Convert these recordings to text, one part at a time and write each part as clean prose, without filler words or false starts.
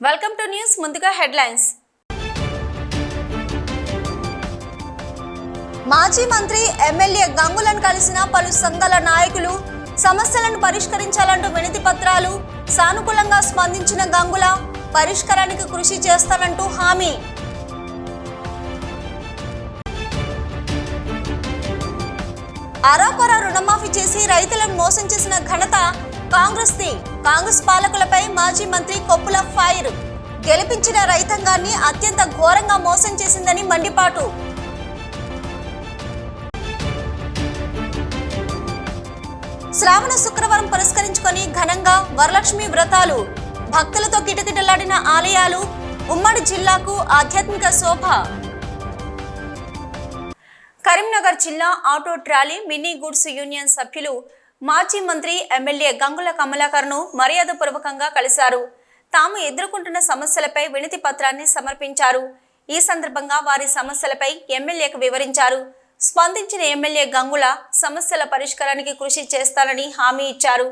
Welcome to news. ముందుగా headlines. మాజీ మంత్రి ఎమ్మెల్యే గంగులను కలిసిన పలు సంఘాల నాయకులు సమస్యలను పరిష్కరించాలంటూ వినతి పత్రాలు. సానుకూలంగా స్పందించిన గంగుల పరిష్కారానికి కృషి చేస్తానంటూ హామీ. అరాకొర రుణమాఫీ చేసి రైతులను మోసం చేసిన ఘనత కాంగ్రెస్ పాలకులపై మాజీ మంత్రి కొప్పుల ఫైర్. గెలిపించిన రైతాంగాన్ని అత్యంత ఘోరంగా మోసం చేసిందని మండిపాటు. శ్రావణ శుక్రవారం పురస్కరించుకొని ఘనంగా వరలక్ష్మి వ్రతాలు. భక్తులతో కిటకిటలాడిన ఆలయాలు. ఉమ్మడి జిల్లాకు ఆధ్యాత్మిక శోభ. కరీంనగర్ జిల్లా auto trolley mini goods union సభ్యులు మాజీ మంత్రి ఎమ్మెల్యే గంగుల కమలాకర్ను మర్యాదపూర్వకంగా కలిశారు. తాము ఎదుర్కొంటున్న సమస్యలపై వినతి పత్రాన్ని సమర్పించారు. ఈ సందర్భంగా వారి సమస్యలపై ఎమ్మెల్యేకు వివరించారు. స్పందించిన ఎమ్మెల్యే గంగుల సమస్యల పరిష్కారానికి కృషి చేస్తానని హామీ ఇచ్చారు.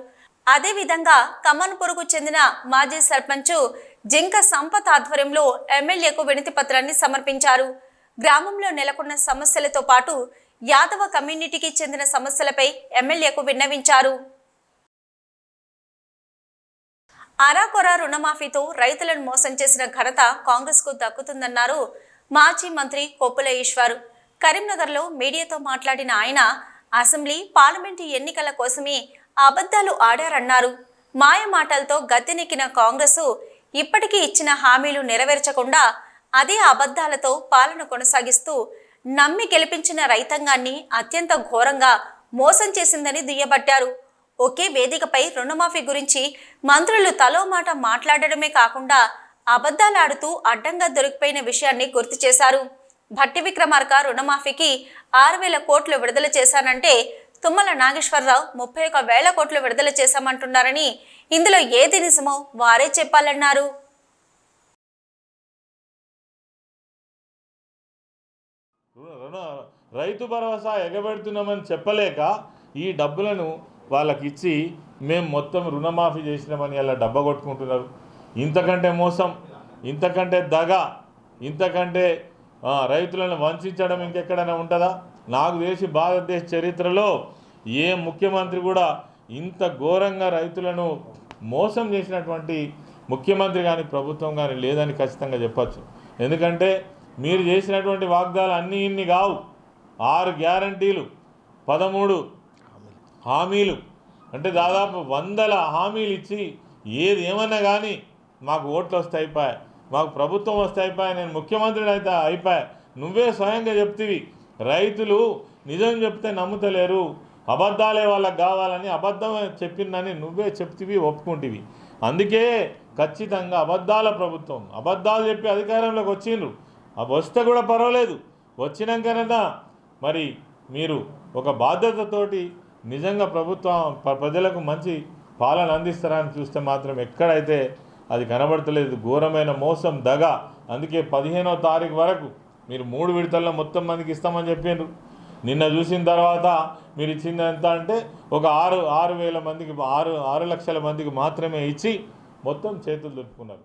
అదేవిధంగా కమన్పూర్కు చెందిన మాజీ సర్పంచ్ జింక సంపత్ ఆధ్వర్యంలో ఎమ్మెల్యేకు వినతి పత్రాన్ని సమర్పించారు. గ్రామంలో నెలకొన్న సమస్యలతో పాటు యాదవ కమ్యూనిటీకి చెందిన సమస్యలపై ఎమ్మెల్యేకు విన్నవించారు. అరాకొర రుణమాఫీతో రైతులను మోసం చేసిన ఘనత కాంగ్రెస్ కు దక్కుతుందన్నారు మాజీ మంత్రి కొప్పుల ఈశ్వర్. కరీంనగర్లో మీడియాతో మాట్లాడిన ఆయన అసెంబ్లీ పార్లమెంటు ఎన్నికల కోసమే అబద్ధాలు ఆడారన్నారు. మాయ మాటలతో గద్దెనెక్కిన కాంగ్రెస్ ఇప్పటికీ ఇచ్చిన హామీలు నెరవేర్చకుండా అదే అబద్ధాలతో పాలన కొనసాగిస్తూ నమ్మి గెలిపించిన రైతాంగాన్ని అత్యంత ఘోరంగా మోసం చేసిందని దుయ్యబట్టారు. ఒకే వేదికపై రుణమాఫీ గురించి మంత్రులు తలో మాట మాట్లాడడమే కాకుండా అబద్ధాలాడుతూ అడ్డంగా దొరికిపోయిన విషయాన్ని గుర్తు చేశారు. భట్టి విక్రమార్క రుణమాఫీకి 6,000 కోట్లు విడుదల చేశానంటే తుమ్మల నాగేశ్వరరావు 31,000 కోట్లు విడుదల చేశామంటున్నారని, ఇందులో ఏది నిజమో వారే చెప్పాలన్నారు. రైతు భరోసా ఎగబెడుతున్నామని చెప్పలేక ఈ డబ్బులను వాళ్ళకి ఇచ్చి మేము మొత్తం రుణమాఫీ చేసినామని అలా డబ్బా కొట్టుకుంటున్నారు. ఇంతకంటే మోసం, ఇంతకంటే దగ, ఇంతకంటే రైతులను వంచడం ఇంకెక్కడైనా ఉంటుందా? నాకు తెలిసి భారతదేశ చరిత్రలో ఏ ముఖ్యమంత్రి కూడా ఇంత ఘోరంగా రైతులను మోసం చేసినటువంటి ముఖ్యమంత్రి కానీ ప్రభుత్వం కానీ లేదని ఖచ్చితంగా చెప్పచ్చు. ఎందుకంటే మీరు చేసినటువంటి వాగ్దానాలు అన్నీ ఇన్ని కావు. 6 గ్యారంటీలు, 13 హామీలు, అంటే దాదాపు 100 హామీలు ఇచ్చి ఏది ఏమన్నా కానీ మాకు ఓట్లు వస్తే అయిపోయాయి, మాకు ప్రభుత్వం వస్తే అయిపోయాయి, నేను ముఖ్యమంత్రిని అయితే అయిపోయాయి. నువ్వే స్వయంగా చెప్తివి రైతులు నిజం చెప్తే నమ్ముతలేరు, అబద్ధాలే వాళ్ళకి కావాలని అబద్ధం చెప్పిందని నువ్వే చెప్తివి, ఒప్పుకుంటివి. అందుకే ఖచ్చితంగా అబద్ధాల ప్రభుత్వం, అబద్ధాలు చెప్పి అధికారంలోకి వచ్చిండ్రు. వస్తే కూడా పర్వాలేదు, వచ్చినాకనైనా మరి మీరు ఒక బాధ్యతతోటి నిజంగా ప్రభుత్వం ప్రజలకు మంచి పాలన అందిస్తారని చూస్తే మాత్రం ఎక్కడైతే అది కనబడతలేదు. ఘోరమైన మోసం, దగ. అందుకే 15వ తారీఖు వరకు మీరు 3 విడతల్లో మొత్తం మందికి ఇస్తామని చెప్పిండ్రు. నిన్న చూసిన తర్వాత మీరు ఇచ్చింది ఎంత అంటే ఒక 6,000 మందికి 6 లక్షల మందికి మాత్రమే ఇచ్చి మొత్తం చేతులు దులుపుకున్నారు.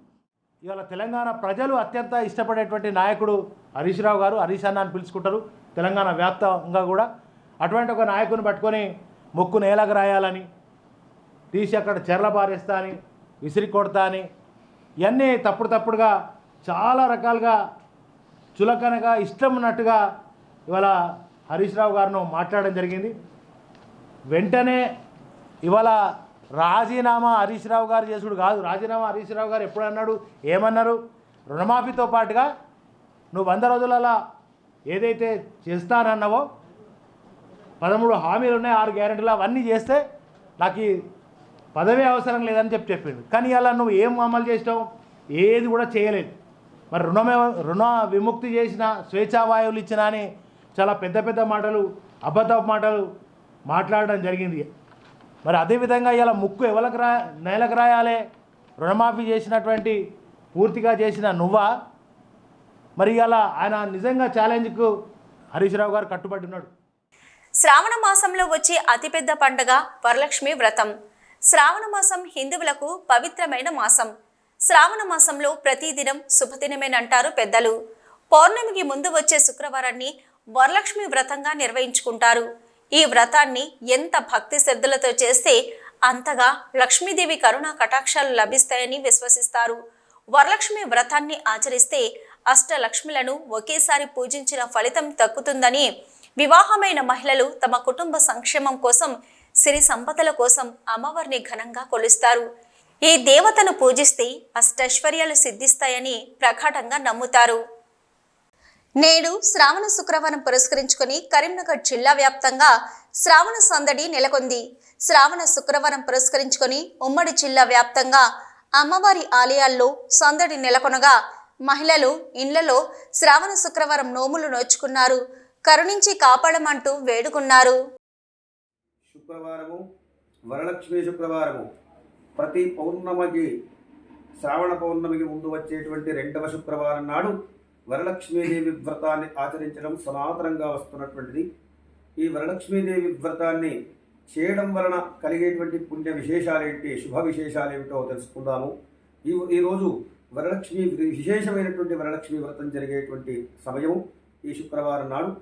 ఇవాళ తెలంగాణ ప్రజలు అత్యంత ఇష్టపడేటువంటి నాయకుడు హరీష్ రావు గారు. హరీష్ అన్న అని పిలుచుకుంటారు తెలంగాణ వ్యాప్తంగా కూడా. అటువంటి ఒక నాయకుని పట్టుకొని ముక్కు నేలకు రాయాలని, తీసి అక్కడ చెర్ల పారేస్తా అని, విసిరి కొడతా అని, ఇవన్నీ తప్పుడుగా చాలా రకాలుగా చులకనగా ఇష్టం ఉన్నట్టుగా ఇవాళ హరీష్ రావు గారిను మాట్లాడడం జరిగింది. వెంటనే ఇవాళ రాజీనామా హరీష్ రావు గారు చేసుడు కాదు. రాజీనామా హరీష్ రావు గారు ఎప్పుడు అన్నాడు, ఏమన్నారు? రుణమాఫీతో పాటుగా నువ్వు 100 రోజులలో ఏదైతే చేస్తానన్నావో 13 హామీలు ఉన్నాయి, 6 గ్యారెంటీలు, అవన్నీ చేస్తే నాకు ఈ పదవే అవసరం లేదని చెప్పిండు. కానీ అలా నువ్వు ఏం అమలు చేసినావు? ఏది కూడా చేయలేదు. మరి రుణ విముక్తి చేసిన, స్వేచ్ఛావాయువులు ఇచ్చినా అని చాలా పెద్ద మాటలు, అబద్ధ మాటలు మాట్లాడడం జరిగింది. మరి అదేవిధంగా ఇలా ముక్కు ఎవరికి నేలకు రాయాలి? రుణమాఫీ చేసినటువంటి పూర్తిగా చేసిన నువ్వా? మరి ఇలా ఆయన నిజంగా ఛాలెంజ్కు హరీష్ రావు గారు కట్టుబడి ఉన్నాడు. శ్రావణ మాసంలో వచ్చే అతిపెద్ద పండుగ వరలక్ష్మి వ్రతం. శ్రావణ మాసం హిందువులకు పవిత్రమైన మాసం. శ్రావణ మాసంలో ప్రతిదినం శుభదినమేనంటారు పెద్దలు. పౌర్ణమికి ముందు వచ్చే శుక్రవారాన్ని వరలక్ష్మి వ్రతంగా నిర్వహించుకుంటారు. ఈ వ్రతాన్ని ఎంత భక్తి శ్రద్ధలతో చేస్తే అంతగా లక్ష్మీదేవి కరుణా కటాక్షాలు లభిస్తాయని విశ్వసిస్తారు. వరలక్ష్మి వ్రతాన్ని ఆచరిస్తే అష్టలక్ష్మిలను ఒకేసారి పూజించిన ఫలితం దక్కుతుందని, వివాహమైన మహిళలు తమ కుటుంబ సంక్షేమం కోసం, సిరి సంపదల కోసం అమ్మవారిని ఘనంగా కొలుస్తారు. ఈ దేవతను పూజిస్తే అష్టైశ్వర్యాలు సిద్ధిస్తాయని ప్రగాఢంగా నమ్ముతారు. నేడు శ్రావణ శుక్రవారం పురస్కరించుకొని కరీంనగర్ జిల్లా వ్యాప్తంగా శ్రావణ సందడి నెలకొంది. శ్రావణ శుక్రవారం పురస్కరించుకొని ఉమ్మడి జిల్లా వ్యాప్తంగా అమ్మవారి ఆలయాల్లో సందడి నెలకొనగా మహిళలు ఇళ్లలో శ్రావణ శుక్రవారం నోములు నోచుకున్నారు. కరుణించి కాపాడమంటూ వేడుకున్నారు. శుక్రవారము వరలక్ష్మి శుక్రవారము ప్రతి పౌర్ణమికి శ్రావణ పౌర్ణమికి ముందు వచ్చేటువంటి 2వ శుక్రవారం నాడు వరలక్ష్మీదేవి వ్రతాన్ని ఆచరించడం సనాతనంగా వస్తున్నటువంటిది. ఈ వరలక్ష్మీదేవి వ్రతాన్ని చేయడం వలన కలిగేటువంటి పుణ్య విశేషాలేంటి, శుభ విశేషాలేమిటో తెలుసుకుందాము. ఈరోజు వరలక్ష్మి విశేషమైనటువంటి వరలక్ష్మి వ్రతం జరిగేటువంటి సమయం ఈ శుక్రవారం నాడు.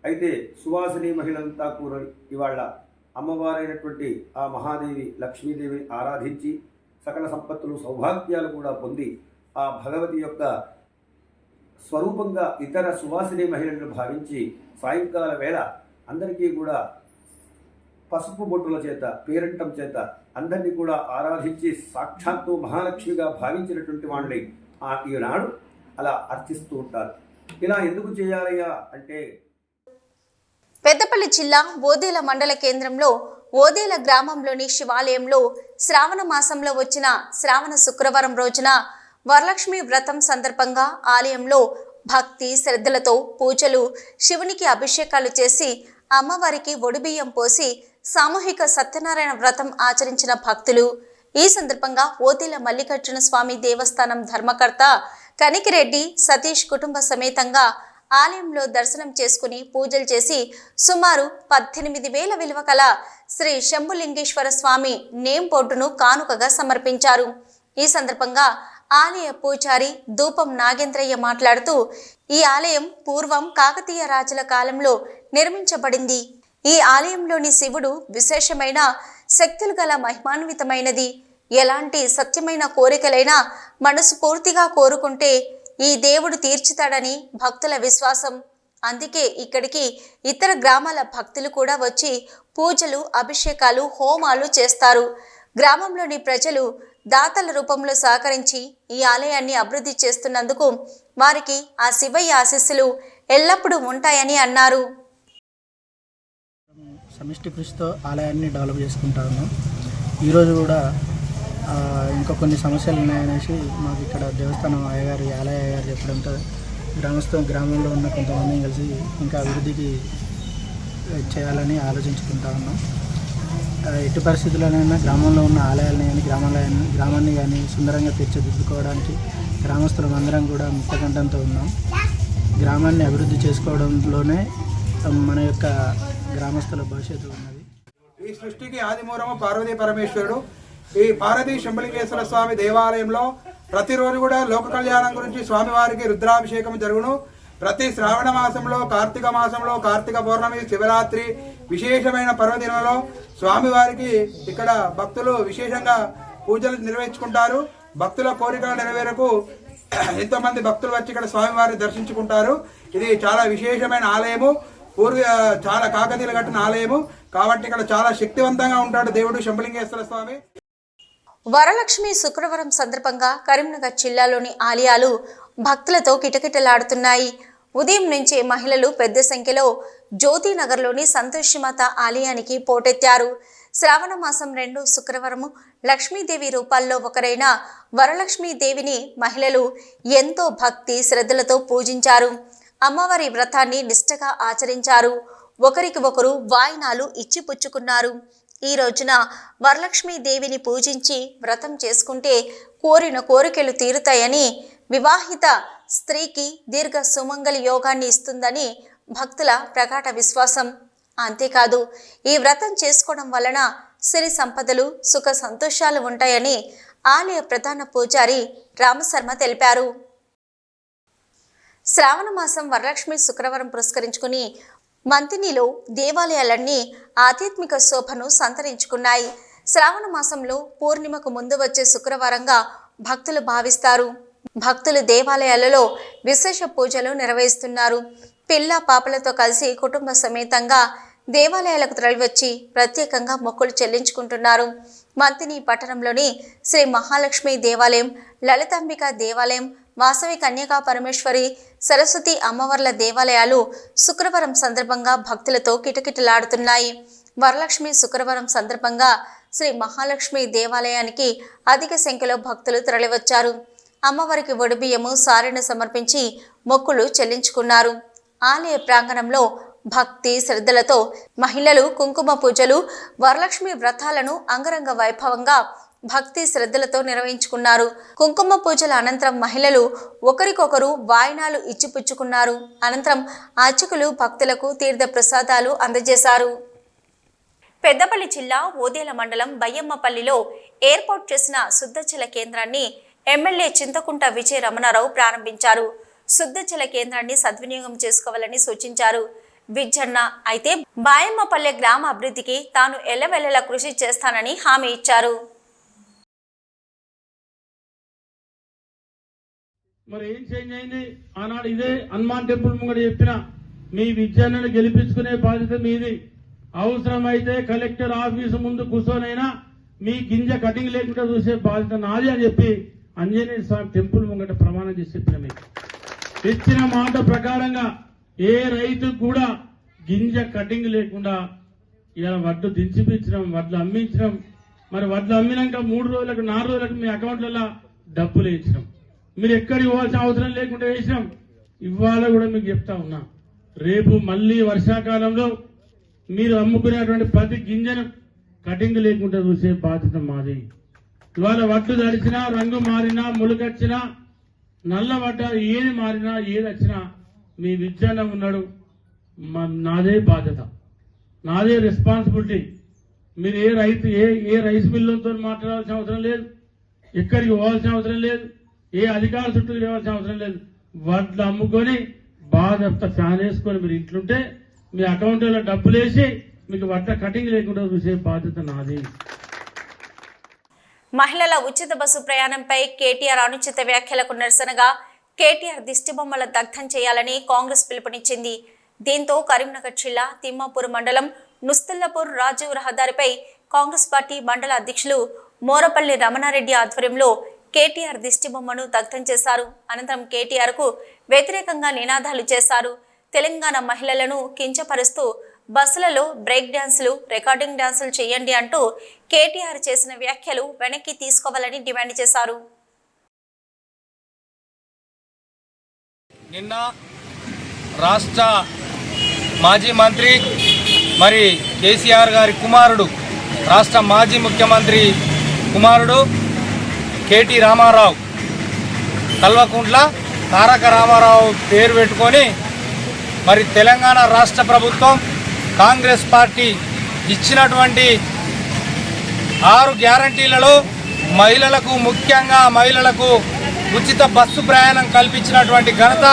అయితే సువాసిని మహిళలంతా కూడా ఇవాళ అమ్మవారైనటువంటి ఆ మహాదేవి లక్ష్మీదేవిని ఆరాధించి సకల సంపత్తులు సౌభాగ్యాలు కూడా పొంది ఆ భగవతి యొక్క స్వరూపంగా ఇతర సువాసిని మహిళలను భావించి సాయంకాల వేళ అందరికీ కూడా పసుపు బొట్టుల చేత, పేరంటం చేత అందరినీ కూడా ఆరాధించి సాక్షాత్తు మహాలక్ష్మిగా భావించినటువంటి వాళ్ళని ఈనాడు అలా అర్చిస్తూ ఉంటారు. ఇలా ఎందుకు చేయాలయ్యా అంటే, పెద్దపల్లి జిల్లా ఓదేల మండల కేంద్రంలో ఓదేల గ్రామంలోని శివాలయంలో శ్రావణ మాసంలో వచ్చిన శ్రావణ శుక్రవారం రోజున వరలక్ష్మి వ్రతం సందర్భంగా ఆలయంలో భక్తి శ్రద్ధలతో పూజలు, శివునికి అభిషేకాలు చేసి అమ్మవారికి ఒడిబియ్యం పోసి సామూహిక సత్యనారాయణ వ్రతం ఆచరించిన భక్తులు. ఈ సందర్భంగా ఓదేల మల్లికార్జున స్వామి దేవస్థానం ధర్మకర్త కనికిరెడ్డి సతీష్ కుటుంబ సమేతంగా ఆలయంలో దర్శనం చేసుకుని పూజలు చేసి సుమారు 18,000 విలువ కల శ్రీ శంభులింగేశ్వర స్వామి నేమ్ బోర్డును కానుకగా సమర్పించారు. ఈ సందర్భంగా ఆలయ పూజారి ధూపం నాగేంద్రయ్య మాట్లాడుతూ, ఈ ఆలయం పూర్వం కాకతీయ రాజుల కాలంలో నిర్మించబడింది. ఈ ఆలయంలోని శివుడు విశేషమైన శక్తులు గల మహిమాన్వితమైనది. ఎలాంటి సత్యమైన కోరికలైనా మనస్ఫూర్తిగా కోరుకుంటే ఈ దేవుడు తీర్చుతాడని భక్తుల విశ్వాసం. అందుకే ఇక్కడికి ఇతర గ్రామాల భక్తులు కూడా వచ్చి పూజలు, అభిషేకాలు, హోమాలు చేస్తారు. గ్రామంలోని ప్రజలు దాతల రూపంలో సహకరించి ఈ ఆలయాన్ని అభివృద్ధి చేస్తున్నందుకు వారికి ఆ శివయ్య ఆశీస్సులు ఎల్లప్పుడూ ఉంటాయని అన్నారు. సమిష్టి కృషితో ఆలయాన్ని డెవలప్ చేసుకుంటా ఉన్నాం. ఈరోజు కూడా ఇంకా కొన్ని సమస్యలు ఉన్నాయనేసి మాకు ఇక్కడ దేవస్థానం అయ్యగారు, ఆలయ అయ్యగారు చెప్పడంతో గ్రామంలో ఉన్న కొంతమందిని కలిసి ఇంకా అభివృద్ధికి చేయాలని ఆలోచించుకుంటా ఉన్నాం. ఎట్టి పరిస్థితుల్లోనైనా గ్రామంలో ఉన్న ఆలయాలని కానీ గ్రామాన్ని కానీ సుందరంగా తీర్చిదిద్దుకోవడానికి గ్రామస్తులం అందరం కూడా ముక్తకంఠంతో ఉన్నాం. గ్రామాన్ని అభివృద్ధి చేసుకోవడంలోనే మన యొక్క గ్రామస్తుల భవిష్యత్తు ఉన్నది. ఈ సృష్టికి ఆదిమూలము పార్వతీ పరమేశ్వరుడు. ఈ పార్వతీ శంభులింగేశ్వర స్వామి దేవాలయంలో ప్రతిరోజు కూడా లోక కళ్యాణం గురించి స్వామివారికి రుద్రాభిషేకం జరుగును. ప్రతి శ్రావణ మాసంలో, కార్తీక మాసంలో, కార్తీక పౌర్ణమి, శివరాత్రి విశేషమైన పర్వదినంలో స్వామివారికి ఇక్కడ భక్తులు విశేషంగా పూజలు నిర్వహించుకుంటారు. భక్తుల కోరికల నెరవేరకు ఎంతోమంది భక్తులు వచ్చి ఇక్కడ స్వామివారిని దర్శించుకుంటారు. ఇది చాలా విశేషమైన ఆలయము. చాలా కాకతీయులు కట్టిన ఆలయము కాబట్టి ఇక్కడ చాలా శక్తివంతంగా ఉంటాడు దేవుడు శంభులింగేశ్వర స్వామి. వరలక్ష్మి శుక్రవారం సందర్భంగా కరీంనగర్ జిల్లాలోని ఆలయాలు భక్తులతో కిటకిటలాడుతున్నాయి. ఉదయం నుంచే మహిళలు పెద్ద సంఖ్యలో జ్యోతినగర్లోని సంతోషిమాత ఆలయానికి పోటెత్తారు. శ్రావణ మాసం 2వ శుక్రవారము లక్ష్మీదేవి రూపాల్లో ఒకరైన వరలక్ష్మీదేవిని మహిళలు ఎంతో భక్తి శ్రద్ధలతో పూజించారు. అమ్మవారి వ్రతాన్ని నిష్ఠగా ఆచరించారు. ఒకరికి ఒకరు వాయినాలు ఇచ్చిపుచ్చుకున్నారు. ఈ రోజున వరలక్ష్మీదేవిని పూజించి వ్రతం చేసుకుంటే కోరిన కోరికలు తీరుతాయని, వివాహిత స్త్రీకి దీర్ఘ సుమంగళి యోగాన్ని ఇస్తుందని భక్తుల ప్రగాఢ విశ్వాసం. అంతేకాదు, ఈ వ్రతం చేసుకోవడం వలన సిరి సంపదలు, సుఖ సంతోషాలు ఉంటాయని ఆలయ ప్రధాన పూజారి రామశర్మ తెలిపారు. శ్రావణ మాసం వరలక్ష్మి శుక్రవారం పురస్కరించుకుని మంతినిలో దేవాలయాలన్నీ ఆధ్యాత్మిక శోభను సంతరించుకున్నాయి. శ్రావణ మాసంలో పూర్ణిమకు ముందు వచ్చే శుక్రవారంగా భక్తులు భావిస్తారు. భక్తులు దేవాలయాలలో విశేష పూజలు నిర్వహిస్తున్నారు. పిల్ల పాపలతో కలిసి కుటుంబ సమేతంగా దేవాలయాలకు తరలివచ్చి ప్రత్యేకంగా మొక్కులు చెల్లించుకుంటున్నారు. మంతిని పట్టణంలోని శ్రీ మహాలక్ష్మి దేవాలయం, లలితాంబిక దేవాలయం, వాసవి కన్యకా పరమేశ్వరి, సరస్వతి అమ్మవార్ల దేవాలయాలు శుక్రవారం సందర్భంగా భక్తులతో కిటకిటలాడుతున్నాయి. వరలక్ష్మి శుక్రవారం సందర్భంగా శ్రీ మహాలక్ష్మి దేవాలయానికి అధిక సంఖ్యలో భక్తులు తరలివచ్చారు. అమ్మవారికి ఒడిబియ్యము, సారెను సమర్పించి మొక్కులు చెల్లించుకున్నారు. ఆలయ ప్రాంగణంలో భక్తి శ్రద్ధలతో మహిళలు కుంకుమ పూజలు, వరలక్ష్మి వ్రతాలను అంగరంగ వైభవంగా భక్తి శ్రద్ధలతో నిర్వహించుకున్నారు. కుంకుమ పూజల అనంతరం మహిళలు ఒకరికొకరు వాయినాలు ఇచ్చిపుచ్చుకున్నారు. అనంతరం అర్చకులు భక్తులకు తీర్థ ప్రసాదాలు అందజేశారు. పెద్దపల్లి జిల్లా ఓదేల మండలం బయ్యమ్మపల్లిలో ఏర్పాటు చేసిన శుద్ధజల కేంద్రాన్ని ఎమ్మెల్యే చింతకుంట విజయ రమణారావు ప్రారంభించారు. శుద్ధజల కేంద్రాన్ని సద్వినియోగం చేసుకోవాలని సూచించారు. విజ్జన్న అయితే బాయమ్మపల్లె గ్రామ అభివృద్ధికి తాను ఎల్లవెల్లలా కృషి చేస్తానని హామీ ఇచ్చారు. మరి ఏం చేంజ్ అయింది? ఆనాడు ఇదే హనుమాన్ టెంపుల్ ముంగడ చెప్పిన మీ విజ్జన్నను గెలిపించుకునే బాధ్యత మీది. అవసరమైతే కలెక్టర్ ఆఫీసు ముందు కూర్చొనైనా మీ గింజ కటింగ్ లేకుండా చూసే బాధ్యత నాది అని చెప్పి ఆంజనేయ స్వామి టెంపుల్ ముంగట ప్రమాణం చేసి చెప్పిన మీకు ఇచ్చిన మాట ప్రకారంగా ఏ రైతు కూడా గింజ కటింగ్ లేకుండా ఇలా వడ్లు దించిపించడం, వడ్లు అమ్మించడం. మరి వడ్లు అమ్మినాక 3 రోజులకు 4 రోజులకు మీ అకౌంట్లలో డబ్బులు వేయించడం, మీరు ఎక్కడికి పోవాల్సిన అవసరం లేకుండా వేసినాం. ఇవాళ కూడా మీకు చెప్తా ఉన్నా, రేపు మళ్ళీ వర్షాకాలంలో మీరు అమ్ముకునేటువంటి ప్రతి గింజను కటింగ్ లేకుండా చూసే బాధ్యత మాది. ఇవాళ వడ్లు తడిచినా, రంగు మారినా, ములుకొచ్చినా, నల్ల వడ్డ ఏది మారినా, ఏది వచ్చినా మీ విజ్ఞాన ఉన్నాడు. నాదే బాధ్యత, నాదే రెస్పాన్సిబిలిటీ. మీరు ఏ రైస్ మిల్లుతో మాట్లాడాల్సిన అవసరం లేదు, ఎక్కడికి పోవాల్సిన అవసరం లేదు, ఏ అధికారుల చుట్టూ తిరగాల్సిన అవసరం లేదు. వడ్లు అమ్ముకొని బాధ్యత ఫ్యాన్ వేసుకొని మీరు ఇంట్లుంటే మీ అకౌంట్లో డబ్బులు వేసి మీకు వడ్ల కటింగ్ లేకుండా చూసే బాధ్యత నాది. మహిళల ఉచిత బస్సు ప్రయాణంపై కేటీఆర్ అనుచిత వ్యాఖ్యలకు నిరసనగా కేటీఆర్ దిష్టిబొమ్మల దగ్ధం చేయాలని కాంగ్రెస్ పిలుపునిచ్చింది. దీంతో కరీంనగర్ జిల్లా తిమ్మాపూర్ మండలం నుస్తుల్లపూర్ రాజీవ్ రహదారిపై కాంగ్రెస్ పార్టీ మండల అధ్యక్షులు మోరపల్లి రమణారెడ్డి ఆధ్వర్యంలో కేటీఆర్ దిష్టిబొమ్మను దగ్ధం చేశారు. అనంతరం కేటీఆర్ కు వ్యతిరేకంగా నినాదాలు చేశారు. తెలంగాణ మహిళలను కించపరుస్తూ బస్సులలో బ్రేక్ డాన్సులు, రికార్డింగ్ డాన్సులు చేయండి అంటూ కేటీఆర్ చేసిన వ్యాఖ్యలు వెనక్కి తీసుకోవాలని డిమాండ్ చేశారు. నిన్న రాష్ట్ర మాజీ మంత్రి మరి కేసీఆర్ గారి కుమారుడు, రాష్ట్ర మాజీ ముఖ్యమంత్రి కుమారుడు కేటీ రామారావు, కల్వకుంట్ల తారక రామారావు పేరు పెట్టుకొని మరి తెలంగాణ రాష్ట్ర ప్రభుత్వం కాంగ్రెస్ పార్టీ ఇచ్చినటువంటి 6 గ్యారంటీలలో మహిళలకు, ముఖ్యంగా మహిళలకు ఉచిత బస్సు ప్రయాణం కల్పించినటువంటి ఘనత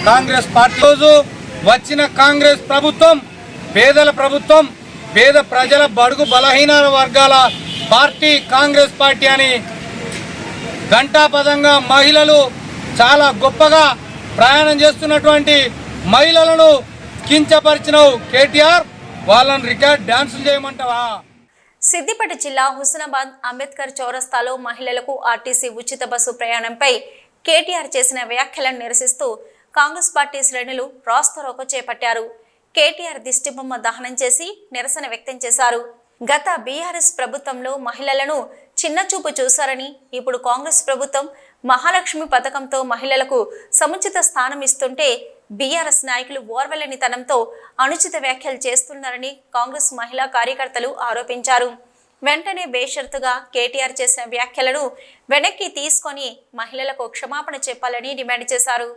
కాంగ్రెస్ పార్టీ. రోజు వచ్చిన కాంగ్రెస్ ప్రభుత్వం పేదల ప్రభుత్వం, పేద ప్రజల బడుగు బలహీన వర్గాల పార్టీ కాంగ్రెస్ పార్టీ అని ఘంటాపదంగా మహిళలు చాలా గొప్పగా ప్రయాణం చేస్తున్నటువంటి మహిళలను కించపరిచినవు కేటీఆర్. వాళ్ళని రికార్డ్ డాన్సులు చేయమంటావా? సిద్దిపేట జిల్లా హుస్నాబాద్ అంబేద్కర్ చౌరస్తాలో మహిళలకు ఆర్టీసీ ఉచిత బస్సు ప్రయాణంపై కేటీఆర్ చేసిన వ్యాఖ్యలను నిరసిస్తూ కాంగ్రెస్ పార్టీ శ్రేణులు రాస్తారోకో చేపట్టారు. కేటీఆర్ దిష్టిబొమ్మ దహనం చేసి నిరసన వ్యక్తం చేశారు. గత బీఆర్ఎస్ ప్రభుత్వంలో మహిళలను చిన్నచూపు చూశారని, ఇప్పుడు కాంగ్రెస్ ప్రభుత్వం మహాలక్ష్మి పథకంతో మహిళలకు సముచిత స్థానం ఇస్తుంటే బీఆర్ఎస్ నాయకులు ఓర్వెలనితనంతో అనుచిత వ్యాఖ్యలు చేస్తున్నారని కాంగ్రెస్ మహిళా కార్యకర్తలు ఆరోపించారు. వెంటనే బేషరతుగా కేటీఆర్ చేసిన వ్యాఖ్యలను వెనక్కి తీసుకొని మహిళలకు క్షమాపణ చెప్పాలని డిమాండ్ చేశారు.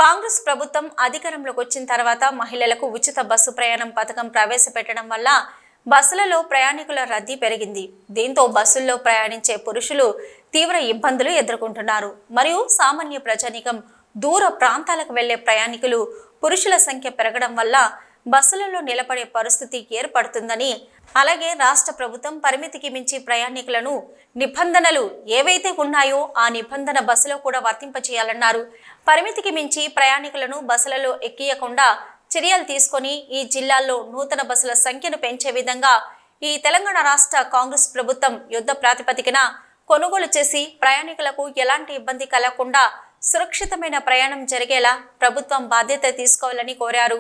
కాంగ్రెస్ ప్రభుత్వం అధికారంలోకి వచ్చిన తర్వాత మహిళలకు ఉచిత బస్సు ప్రయాణం పథకం ప్రవేశపెట్టడం వల్ల బస్సులలో ప్రయాణికుల రద్దీ పెరిగింది. దీంతో బస్సుల్లో ప్రయాణించే పురుషులు తీవ్ర ఇబ్బందులు ఎదుర్కొంటున్నారు. మరియు సామాన్య ప్రజానీకం, దూర ప్రాంతాలకు వెళ్లే ప్రయాణికులు, పురుషుల సంఖ్య పెరగడం వల్ల బస్సులలో నిలబడే పరిస్థితి ఏర్పడుతుందని, అలాగే రాష్ట్ర ప్రభుత్వం పరిమితికి మించి ప్రయాణికులను నిబంధనలు ఏవైతే ఉన్నాయో ఆ నిబంధన బస్సులో కూడా వర్తింపచేయాలన్నారు. పరిమితికి మించి ప్రయాణికులను బస్సులలో ఎక్కియకుండా చర్యలు తీసుకొని ఈ జిల్లాల్లో నూతన బస్సుల సంఖ్యను పెంచే విధంగా ఈ తెలంగాణ రాష్ట్ర కాంగ్రెస్ ప్రభుత్వం యుద్ధ ప్రాతిపదికన కొనుగోలు చేసి ప్రయాణికులకు ఎలాంటి ఇబ్బంది కలగకుండా సురక్షితమైన ప్రయాణం జరిగేలా ప్రభుత్వం బాధ్యత తీసుకోవాలని కోరారు.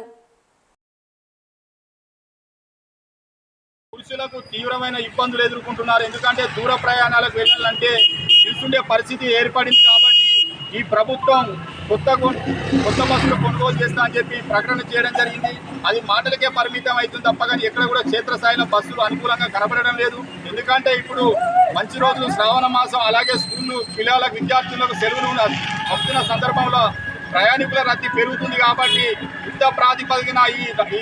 పురుషులకు తీవ్రమైన ఇబ్బందులు ఎదుర్కొంటున్నారు. ఎందుకంటే దూర ప్రయాణాలకు వెళ్ళాలంటే నిల్చుండే పరిస్థితి ఏర్పడింది. కాబట్టి ఈ ప్రభుత్వం కొత్త బస్సులు కొనుగోలు చేస్తా అని చెప్పి ప్రకటన చేయడం జరిగింది. అది మాటలకే పరిమితం అవుతుంది తప్ప కానీ ఎక్కడ కూడా క్షేత్రస్థాయిలో బస్సులు అనుకూలంగా కనబడడం లేదు. ఎందుకంటే ఇప్పుడు మంచి రోజులు శ్రావణ మాసం, అలాగే స్కూళ్ళు పిల్లలకు విద్యార్థులకు సెలవులు వస్తున్న సందర్భంలో ప్రయాణికుల రద్దీ పెరుగుతుంది. కాబట్టి యుద్ధ ప్రాతిపదికన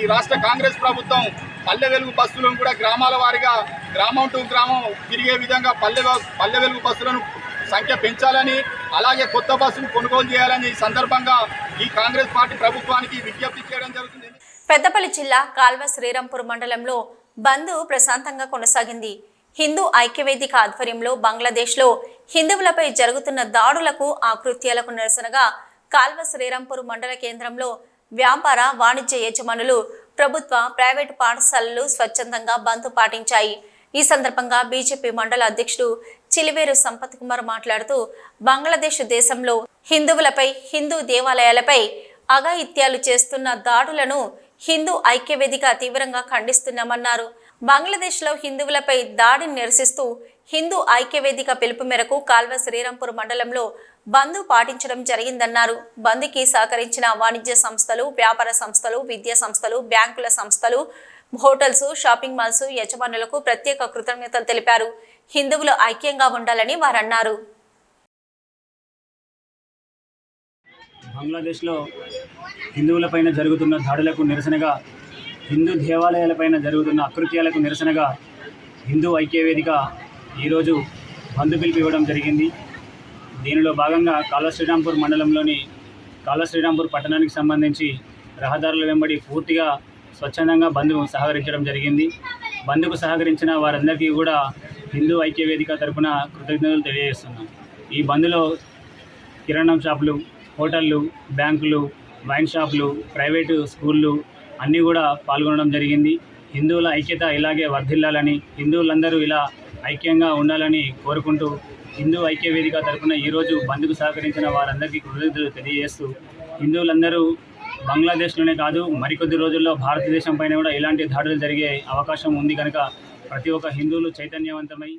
ఈ రాష్ట్ర కాంగ్రెస్ ప్రభుత్వం పల్లె వెలుగు బస్సులను కూడా గ్రామాల వారీగా గ్రామం టు గ్రామం తిరిగే విధంగా పల్లె వెలుగు బస్సులను సంఖ్య పెంచాలని, అలాగే కొత్త బస్సులు కొనుగోలు చేయాలని ఈ సందర్భంగా ఈ కాంగ్రెస్ పార్టీ ప్రభుత్వానికి విజ్ఞప్తి చేయడం జరుగుతుంది. పెద్దపల్లి జిల్లా కాల్వ శ్రీరాంపూర్ మండలంలో బంద్ ప్రశాంతంగా కొనసాగింది. హిందూ ఐక్యవేదిక ఆధ్వర్యంలో బంగ్లాదేశ్లో హిందువులపై జరుగుతున్న దాడులకు, ఆకృత్యాలకు నిరసనగా కాల్వ శ్రీరాంపూర్ మండల కేంద్రంలో వ్యాపార వాణిజ్య యజమానులు, ప్రభుత్వ ప్రైవేటు పాఠశాలలు స్వచ్ఛందంగా బంద్ పాటించాయి. ఈ సందర్భంగా బీజేపీ మండల అధ్యక్షుడు చిలివేరు సంపత్ కుమార్ మాట్లాడుతూ, బంగ్లాదేశ్ దేశంలో హిందువులపై, హిందూ దేవాలయాలపై అఘాయిత్యాలు చేస్తున్న దాడులను హిందూ ఐక్యవేదిక తీవ్రంగా ఖండిస్తున్నామన్నారు. బంగ్లాదేశ్లో హిందువులపై దాడిని నిరసిస్తూ హిందూ ఐక్యవేదిక పిలుపు మేరకు కాల్వ శ్రీరాంపూర్ మండలంలో బంద్ పాటించడం జరిగిందన్నారు. బంద్కి సహకరించిన వాణిజ్య సంస్థలు, వ్యాపార సంస్థలు, విద్యా సంస్థలు, బ్యాంకుల సంస్థలు, హోటల్స్, షాపింగ్ మాల్స్ యజమానులకు ప్రత్యేక కృతజ్ఞతలు తెలిపారు. హిందువులు ఐక్యంగా ఉండాలని వారన్నారు. బంగ్లాదేశ్లో హిందువులపైన జరుగుతున్న దాడులకు నిరసనగా, హిందూ దేవాలయాలపైన జరుగుతున్న అకృత్యాలకు నిరసనగా హిందూ ఐక్యవేదిక ఈరోజు బంద్ పిలుపు ఇవ్వడం జరిగింది. దీనిలో భాగంగా కాల్వ శ్రీరాంపూర్ మండలంలోని కాల్వ శ్రీరాంపూర్ పట్టణానికి సంబంధించి రహదారుల వెంబడి పూర్తిగా స్వచ్ఛందంగా బంద్కు సహకరించడం జరిగింది. బంద్కు సహకరించిన వారందరికీ కూడా హిందూ ఐక్యవేదిక తరపున కృతజ్ఞతలు తెలియజేస్తున్నాం. ఈ బంద్లో కిరాణం షాపులు, హోటళ్ళు, బ్యాంకులు, వైన్ షాపులు, ప్రైవేటు స్కూళ్ళు అన్నీ కూడా పాల్గొనడం జరిగింది. హిందువుల ఐక్యత ఇలాగే వర్ధిల్లాలని, హిందువులందరూ ఇలా ఐక్యంగా ఉండాలని కోరుకుంటూ హిందూ ఐక్యవేదిక తరపున ఈరోజు బంద్కు సహకరించిన వారందరికీ కృతజ్ఞతలు తెలియజేస్తూ, హిందువులందరూ బంగ్లాదేశ్లోనే కాదు మరికొద్ది రోజుల్లో భారతదేశం పైన కూడా ఇలాంటి దాడులు జరిగే అవకాశం ఉంది కనుక ప్రతి ఒక్క హిందువులు చైతన్యవంతమై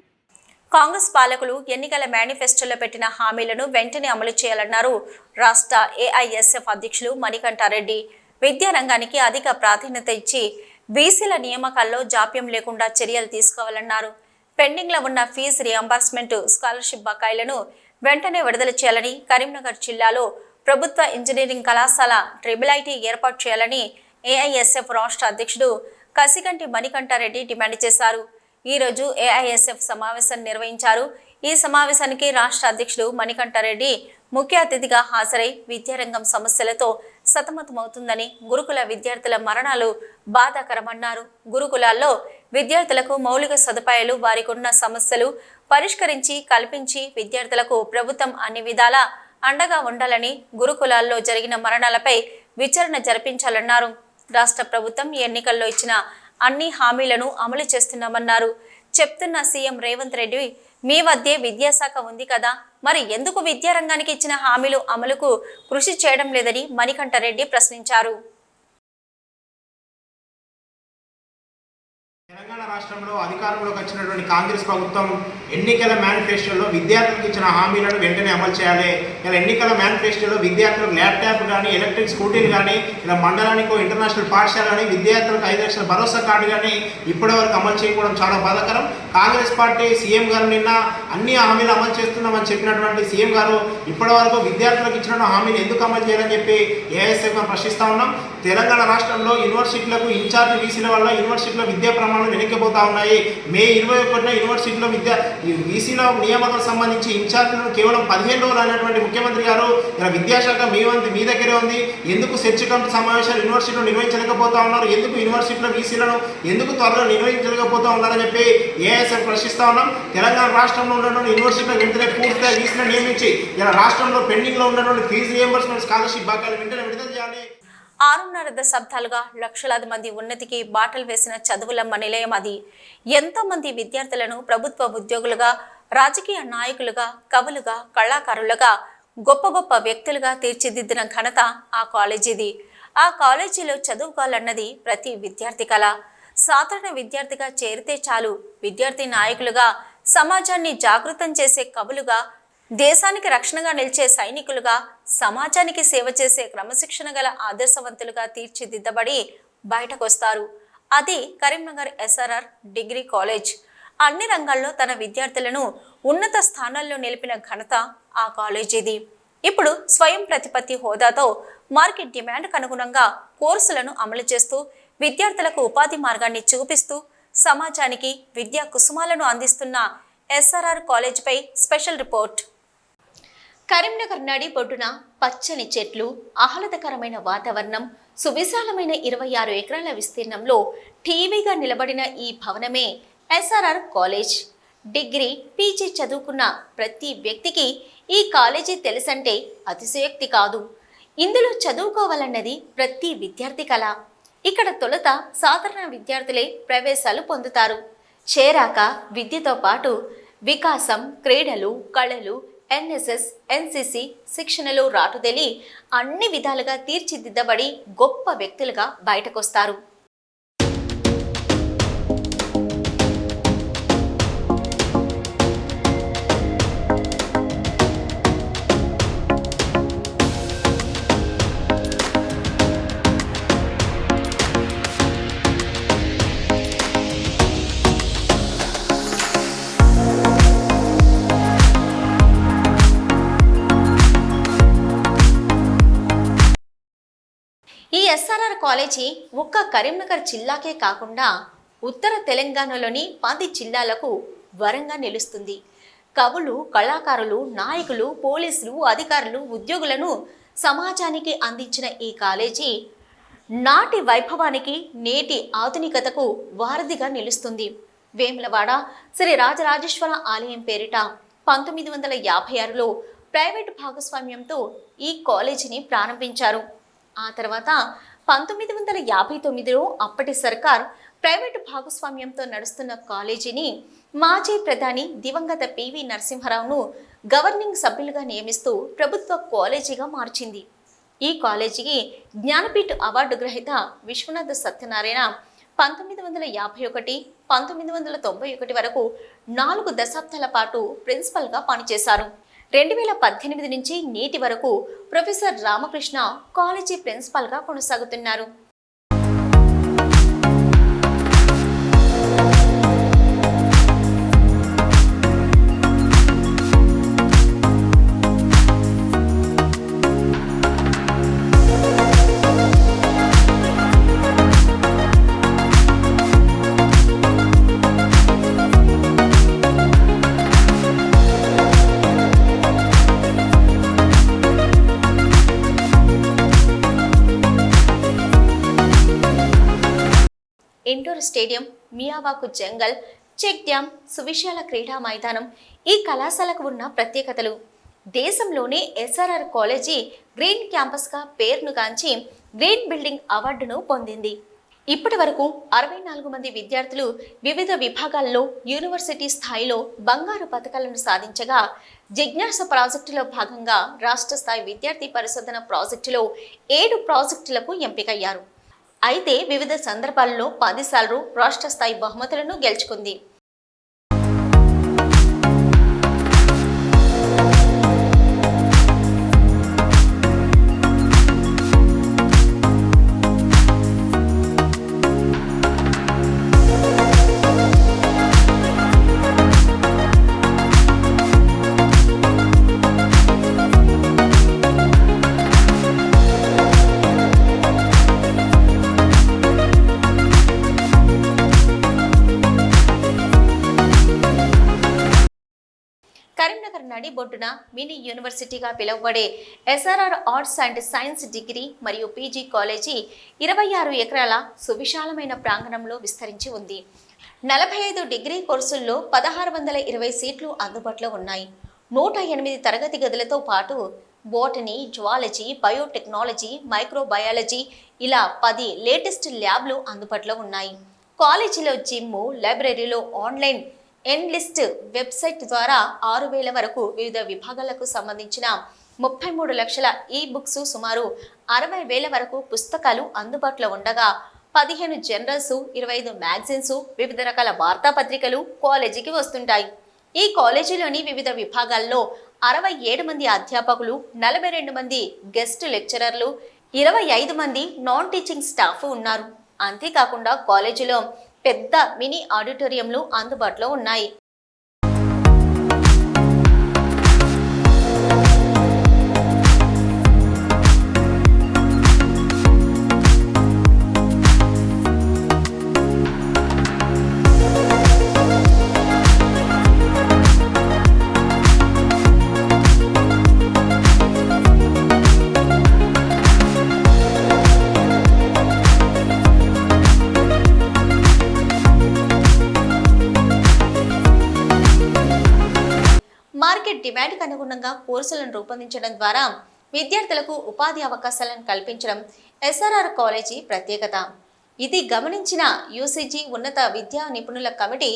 కాంగ్రెస్ పాలకులు ఎన్నికల మేనిఫెస్టోలో పెట్టిన హామీలను వెంటనే అమలు చేయాలన్నారు రాష్ట్ర ఏఐఎస్ఎఫ్ అధ్యక్షులు మణికంఠారెడ్డి. విద్యారంగానికి అధిక ప్రాధాన్యత ఇచ్చి బీసీల నియామకాల్లో జాప్యం లేకుండా చర్యలు తీసుకోవాలన్నారు. పెండింగ్లో ఉన్న ఫీజు రియంబర్స్మెంట్, స్కాలర్షిప్ బకాయిలను వెంటనే విడుదల చేయాలని, కరీంనగర్ జిల్లాలో ప్రభుత్వ ఇంజనీరింగ్ కళాశాల ట్రిబుల్-ఐటీ ఏర్పాటు చేయాలని ఏఐఎస్ఎఫ్ రాష్ట్ర అధ్యక్షుడు కసిగంటి మణికంఠారెడ్డి డిమాండ్ చేశారు. ఈరోజు ఏఐఎస్ఎఫ్ సమావేశం నిర్వహించారు. ఈ సమావేశానికి రాష్ట్ర అధ్యక్షుడు మణికంఠారెడ్డి ముఖ్య అతిథిగా హాజరై విద్యారంగం సమస్యలతో సతమతమవుతుందని, గురుకుల విద్యార్థుల మరణాలు బాధాకరమన్నారు. గురుకులాల్లో విద్యార్థులకు మౌలిక సదుపాయాలు, వారికి ఉన్న సమస్యలు పరిష్కరించి కల్పించి విద్యార్థులకు ప్రభుత్వం అన్ని విధాలా అండగా ఉండాలని, గురుకులాల్లో జరిగిన మరణాలపై విచారణ జరిపించాలన్నారు. రాష్ట్ర ప్రభుత్వం ఎన్నికల్లో ఇచ్చిన అన్ని హామీలను అమలు చేస్తున్నామన్నారు. చెప్తున్న సీఎం రేవంత్ రెడ్డి, మీ వద్దే విద్యాశాఖ ఉంది కదా, మరి ఎందుకు విద్యారంగానికి ఇచ్చిన హామీలు అమలుకు కృషి చేయడం లేదని మణికంఠారెడ్డి ప్రశ్నించారు. తెలంగాణ రాష్ట్రంలో అధికారంలోకి వచ్చినటువంటి కాంగ్రెస్ ప్రభుత్వం ఎన్నికల మేనిఫెస్టోలో విద్యార్థులకు ఇచ్చిన హామీలను వెంటనే అమలు చేయాలి. ఇలా ఎన్నికల మేనిఫెస్టోలో విద్యార్థులకు ల్యాప్టాప్ కానీ, ఎలక్ట్రిక్ స్కూటీలు కానీ, ఇలా మండలానికి ఇంటర్నేషనల్ పాఠశాల కానీ, విద్యార్థులకు 5 లక్షల భరోసా కార్డు కానీ ఇప్పటి వరకు అమలు చేయకపోవడం చాలా బాధాకరం. కాంగ్రెస్ పార్టీ సీఎం గారు నిన్న అన్ని హామీలు అమలు చేస్తున్నామని చెప్పినటువంటి సీఎం గారు ఇప్పటి వరకు విద్యార్థులకు ఇచ్చిన హామీలు ఎందుకు అమలు చేయాలని చెప్పి ఏఐఎస్ఎఫ్ ప్రశ్నిస్తూ ఉన్నాం. తెలంగాణ రాష్ట్రంలో యూనివర్సిటీలకు ఇన్ఛార్జ్ వీసీల వల్ల యూనివర్సిటీలో విద్యా ప్రమాణాలు కార్యక్రమాలు వెనక్కిపోతా ఉన్నాయి. మే 21న యూనివర్సిటీలో వీసీలో నియామకాలకు సంబంధించి ఇన్ఛార్జీలను కేవలం 15 రోజులు అనేటువంటి ముఖ్యమంత్రి గారు ఇలా విద్యాశాఖ మీ దగ్గరే ఉంది. ఎందుకు చర్చ కమిటీ సమావేశాలు యూనివర్సిటీలో నిర్వహించలేకపోతా ఉన్నారు, ఎందుకు యూనివర్సిటీలో వీసీలను ఎందుకు త్వరలో నిర్వహించలేకపోతా ఉన్నారని చెప్పి ఏఐఎస్ఎఫ్ ప్రశ్నిస్తా ఉన్నాం. తెలంగాణ రాష్ట్రంలో ఉన్నటువంటి యూనివర్సిటీలో వెంటనే పూర్తిగా వీసీలను నియమించి ఇలా రాష్ట్రంలో పెండింగ్లో ఉన్నటువంటి ఫీజు రియంబర్స్మెంట్ స్కాలర్షిప్ బకాయిలు వెంటనే విడుదల చేయాలి. 6.5 దశాబ్దాలుగా లక్షలాది మంది ఉన్నతికి బాటలు వేసిన చదువులమ్మ నిలయం అది. ఎంతో మంది విద్యార్థులను ప్రభుత్వ ఉద్యోగులుగా, రాజకీయ నాయకులుగా, కవులుగా, కళాకారులుగా, గొప్ప గొప్ప వ్యక్తులుగా తీర్చిదిద్దిన ఘనత ఆ కాలేజీది. ఆ కాలేజీలో చదువుకోవాలన్నది ప్రతి విద్యార్థి కళ. సాధారణ విద్యార్థిగా చేరితే చాలు, విద్యార్థి నాయకులుగా, సమాజాన్ని జాగృతం చేసే కవులుగా, దేశానికి రక్షణగా నిలిచే సైనికులుగా, సమాజానికి సేవ చేసే క్రమశిక్షణ గల ఆదర్శవంతులుగా తీర్చిదిద్దబడి బయటకొస్తారు. అది కరీంనగర్ ఎస్ఆర్ఆర్ డిగ్రీ కాలేజ్. అన్ని రంగాల్లో తన విద్యార్థులను ఉన్నత స్థానాల్లో నిలిపిన ఘనత ఆ కాలేజీది. ఇప్పుడు స్వయం ప్రతిపత్తి హోదాతో మార్కెట్ డిమాండ్కు అనుగుణంగా కోర్సులను అమలు చేస్తూ విద్యార్థులకు ఉపాధి మార్గాన్ని చూపిస్తూ సమాజానికి విద్యా కుసుమాలను అందిస్తున్న ఎస్ఆర్ఆర్ కాలేజ్పై స్పెషల్ రిపోర్ట్. కరీంనగర్ నడిబొడ్డున పచ్చని చెట్లు, ఆహ్లాదకరమైన వాతావరణం, సువిశాలమైన 26 ఎకరాల విస్తీర్ణంలో టీవీగా నిలబడిన ఈ భవనమే ఎస్ఆర్ఆర్ కాలేజ్. డిగ్రీ, పీజీ చదువుకున్న ప్రతి వ్యక్తికి ఈ కాలేజీ తెలుసంటే అతిశయోక్తి కాదు. ఇందులో చదువుకోవాలన్నది ప్రతి విద్యార్థి కళ. ఇక్కడ తొలుత సాధారణ విద్యార్థులే ప్రవేశాలు పొందుతారు. చేరాక విద్యతో పాటు వికాసం, క్రీడలు, కళలు, ఎన్ఎస్ఎస్, ఎన్సిసి శిక్షణలో రాటుదేలి అన్ని విధాలుగా తీర్చిదిద్దబడి గొప్ప వ్యక్తులుగా బయటకొస్తారు. ఈ ఎస్ఆర్ఆర్ కాలేజీ ఒక్క కరీంనగర్ జిల్లాకే కాకుండా ఉత్తర తెలంగాణలోని 10 జిల్లాలకు వరంగా నిలుస్తుంది. కవులు, కళాకారులు, నాయకులు, పోలీసులు, అధికారులు, ఉద్యోగులను సమాజానికి అందించిన ఈ కాలేజీ నాటి వైభవానికి, నేటి ఆధునికతకు వారధిగా నిలుస్తుంది. వేములవాడ శ్రీ రాజరాజేశ్వర ఆలయం పేరిట 1956లో ప్రైవేటు భాగస్వామ్యంతో ఈ కాలేజీని ప్రారంభించారు. ఆ తర్వాత 1959లో అప్పటి సర్కార్ ప్రైవేటు భాగస్వామ్యంతో నడుస్తున్న కాలేజీని మాజీ ప్రధాని దివంగత పివి నరసింహారావును గవర్నింగ్ సభ్యులుగా నియమిస్తూ ప్రభుత్వ కాలేజీగా మార్చింది. ఈ కాలేజీకి జ్ఞానపీఠ అవార్డు గ్రహీత విశ్వనాథ సత్యనారాయణ 1951, 1991 వరకు 4 దశాబ్దాల పాటు ప్రిన్సిపల్గా పనిచేశారు. 2018 నుంచి నేటి వరకు ప్రొఫెసర్ రామకృష్ణ కాలేజీ ప్రిన్సిపల్గా కొనసాగుతున్నారు. Indoor stadium, Miyawaki jungle, check dam, సువిశాల క్రీడా మైదానం ఈ కళాశాలకు ఉన్న ప్రత్యేకతలు. దేశంలోనే ఎస్ఆర్ఆర్ కాలేజీ గ్రీన్ క్యాంపస్గా పేరునుగాంచి గ్రీన్ బిల్డింగ్ అవార్డును పొందింది. ఇప్పటి వరకు 64 మంది విద్యార్థులు వివిధ విభాగాల్లో యూనివర్సిటీ స్థాయిలో బంగారు పతకాలను సాధించగా, జిజ్ఞాస ప్రాజెక్టులో భాగంగా రాష్ట్ర స్థాయి విద్యార్థి పరిశోధన ప్రాజెక్టులో 7 ప్రాజెక్టులకు ఎంపికయ్యారు. అయితే వివిధ సందర్భాల్లో 10 సార్లు రాష్ట్ర స్థాయి బహుమతులను గెలుచుకుంది. నడిబొడ్డున మినీ యూనివర్సిటీగా పిలువబడే SRR arts and science degree మరియు పీజీ కాలేజీ 26 ఎకరాల సువిశాలమైన ప్రాంగణంలో విస్తరించి ఉంది. 45 డిగ్రీ కోర్సుల్లో 1620 సీట్లు అందుబాటులో ఉన్నాయి. 108 తరగతి గదులతో పాటు బోటనీ, జువాలజీ, బయోటెక్నాలజీ, మైక్రోబయాలజీ ఇలా 10 లేటెస్ట్ ల్యాబ్లు అందుబాటులో ఉన్నాయి. కాలేజీలో జిమ్, లైబ్రరీలో ఆన్లైన్ ఎన్లిస్ట్ వెబ్సైట్ ద్వారా 6000 వరకు వివిధ విభాగాలకు సంబంధించిన 33 లక్షల ఈ బుక్స్, సుమారు 60,000 వరకు పుస్తకాలు అందుబాటులో ఉండగా 15 జర్నల్స్, 25 మ్యాగజైన్స్, వివిధ రకాల వార్తాపత్రికలు కాలేజీకి వస్తుంటాయి. ఈ కాలేజీలోని వివిధ విభాగాల్లో 67 మంది అధ్యాపకులు, 42 మంది గెస్ట్ లెక్చరర్లు, 25 మంది నాన్ టీచింగ్ స్టాఫ్ ఉన్నారు. అంతేకాకుండా కాలేజీలో పెద్ద మినీ ఆడిటోరియంలు అందుబాటులో ఉన్నాయి. మార్కెట్ డిమాండ్కి అనుగుణంగా కోర్సులను రూపొందించడం ద్వారా విద్యార్థులకు ఉపాధి అవకాశాలను కల్పించడం ఎస్ఆర్ఆర్ కాలేజీ ప్రత్యేకత. ఇది గమనించిన యూసీజీ ఉన్నత విద్యా నిపుణుల కమిటీ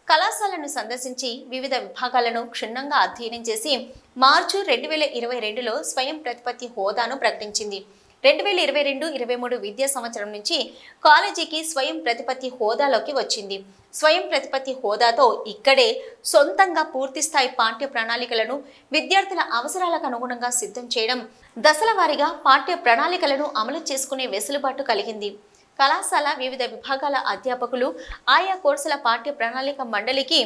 కళాశాలను సందర్శించి వివిధ విభాగాలను క్షుణ్ణంగా అధ్యయనం చేసి మార్చి 2022లో స్వయం ప్రతిపత్తి హోదాను ప్రకటించింది. 2022-23 విద్యా సంవత్సరం నుంచి కాలేజీకి స్వయం ప్రతిపత్తి హోదాలోకి వచ్చింది. స్వయం ప్రతిపత్తి హోదాతో ఇక్కడే సొంతంగా పూర్తిస్థాయి పాఠ్య ప్రణాళికలను విద్యార్థుల అవసరాలకు అనుగుణంగా సిద్ధం చేయడం, దశల వారీగా పాఠ్య ప్రణాళికలను అమలు చేసుకునే వెసులుబాటు కలిగింది. కళాశాల వివిధ విభాగాల అధ్యాపకులు ఆయా కోర్సుల పాఠ్య ప్రణాళిక మండలికి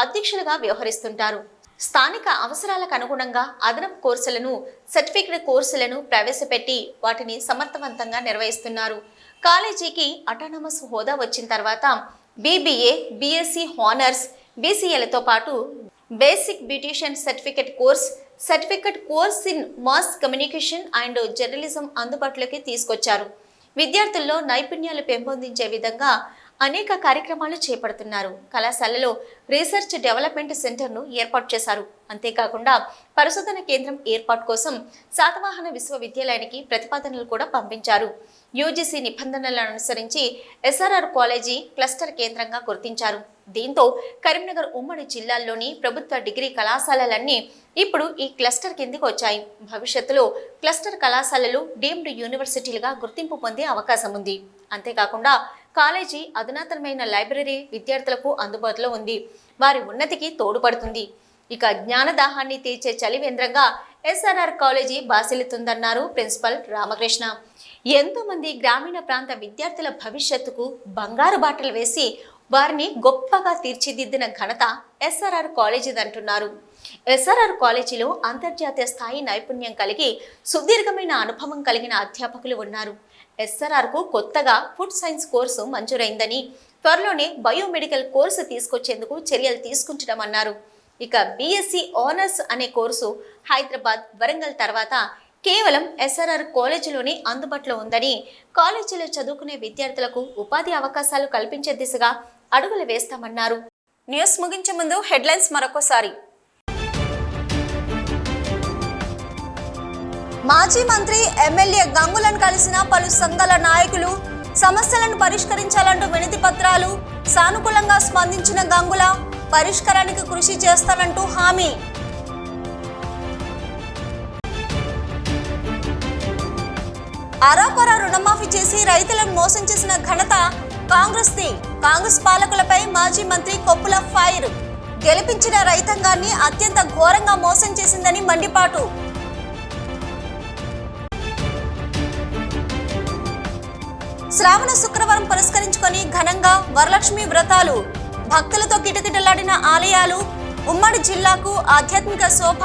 అధ్యక్షులుగా వ్యవహరిస్తుంటారు. స్థానిక అవసరాలకు అనుగుణంగా అదనపు కోర్సులను, సర్టిఫికేట్ కోర్సులను ప్రవేశపెట్టి వాటిని సమర్థవంతంగా నిర్వహిస్తున్నారు. కాలేజీకి అటానమస్ హోదా వచ్చిన తర్వాత బీబీఏ, బీఎస్సీ హానర్స్, బీసీఏలతో పాటు basic beautician certificate course in mass communication and journalism అందుబాటులోకి తీసుకొచ్చారు. విద్యార్థుల్లో నైపుణ్యాలు పెంపొందించే విధంగా అనేక కార్యక్రమాలు చేపడుతున్నారు. కళాశాలలో రీసెర్చ్ డెవలప్మెంట్ సెంటర్ను ఏర్పాటు చేశారు. అంతేకాకుండా పరిశోధన కేంద్రం ఏర్పాటు కోసం శాతవాహన విశ్వవిద్యాలయానికి ప్రతిపాదనలు కూడా పంపించారు. యూజీసీ నిబంధనలను అనుసరించి ఎస్ఆర్ఆర్ కాలేజీ క్లస్టర్ కేంద్రంగా గుర్తించారు. దీంతో కరీంనగర్ ఉమ్మడి జిల్లాల్లోని ప్రభుత్వ డిగ్రీ కళాశాలలన్నీ ఇప్పుడు ఈ క్లస్టర్ కిందికి వచ్చాయి. భవిష్యత్తులో క్లస్టర్ కళాశాలలు డీమ్డ్ యూనివర్సిటీలుగా గుర్తింపు పొందే అవకాశం ఉంది. అంతేకాకుండా కాలేజీ అధునాతనమైన లైబ్రరీ విద్యార్థులకు అందుబాటులో ఉంది. వారి ఉన్నతికి తోడ్పడుతుంది. ఇక జ్ఞానదాహాన్ని తీర్చే చలివేంద్రంగా ఎస్ఆర్ఆర్ కాలేజీ బాసిల్లుతుందన్నారు ప్రిన్సిపల్ రామకృష్ణ. ఎంతో మంది గ్రామీణ ప్రాంత విద్యార్థుల భవిష్యత్తుకు బంగారు బాటలు వేసి వారిని గొప్పగా తీర్చిదిద్దిన ఘనత ఎస్ఆర్ఆర్ కాలేజీదంటున్నారు. ఎస్ఆర్ఆర్ కాలేజీలో అంతర్జాతీయ స్థాయి నైపుణ్యం కలిగి సుదీర్ఘమైన అనుభవం కలిగిన అధ్యాపకులు ఉన్నారు. ఎస్ఆర్ఆర్కు కొత్తగా ఫుడ్ సైన్స్ కోర్సు మంజూరైందని, త్వరలోనే బయోమెడికల్ కోర్సు తీసుకొచ్చేందుకు చర్యలు తీసుకుంటున్నామన్నారు. ఇక బీఎస్సీ ఆనర్స్ అనే కోర్సు హైదరాబాద్, వరంగల్ తర్వాత కేవలం ఎస్ఆర్ఆర్ కాలేజీలోనే అందుబాటులో ఉందని, కాలేజీలో చదువుకునే విద్యార్థులకు ఉపాధి అవకాశాలు కల్పించే దిశగా అడుగులు వేస్తామన్నారు. న్యూస్ ముగించే ముందు హెడ్లైన్స్ మరొకసారి. మాజీ మంత్రి, ఎమ్మెల్యే గంగులను కలిసిన పలు సంఘాల నాయకులు సమస్యలను పరిష్కరించాలంటూ వినతి పత్రాలు. సానుకూలంగా స్పందించిన గంగుల పరిష్కారానికి కృషి చేస్తానంటూ హామీ. అరాకొర రుణమాఫీ చేసి రైతులను మోసం చేసిన ఘనత కాంగ్రెస్ది. కాంగ్రెస్ పాలకులపై మాజీ మంత్రి కొప్పుల ఫైర్. గెలిపించిన రైతాంగాన్ని అత్యంత ఘోరంగా మోసం చేసిందని మండిపాటు. శ్రావణ శుక్రవారం పురస్కరించుకొని ఘనంగా వరలక్ష్మి వ్రతాలు. భక్తులతో కిటకిటలాడిన ఆలయాలు. ఉమ్మడి జిల్లాకు ఆధ్యాత్మిక శోభ.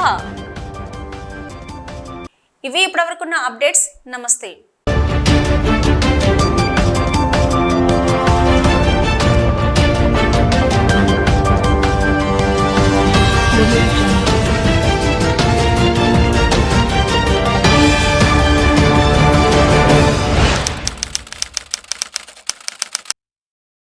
ఇవి ఇప్పటివరకున్న అప్డేట్స్. నమస్తే.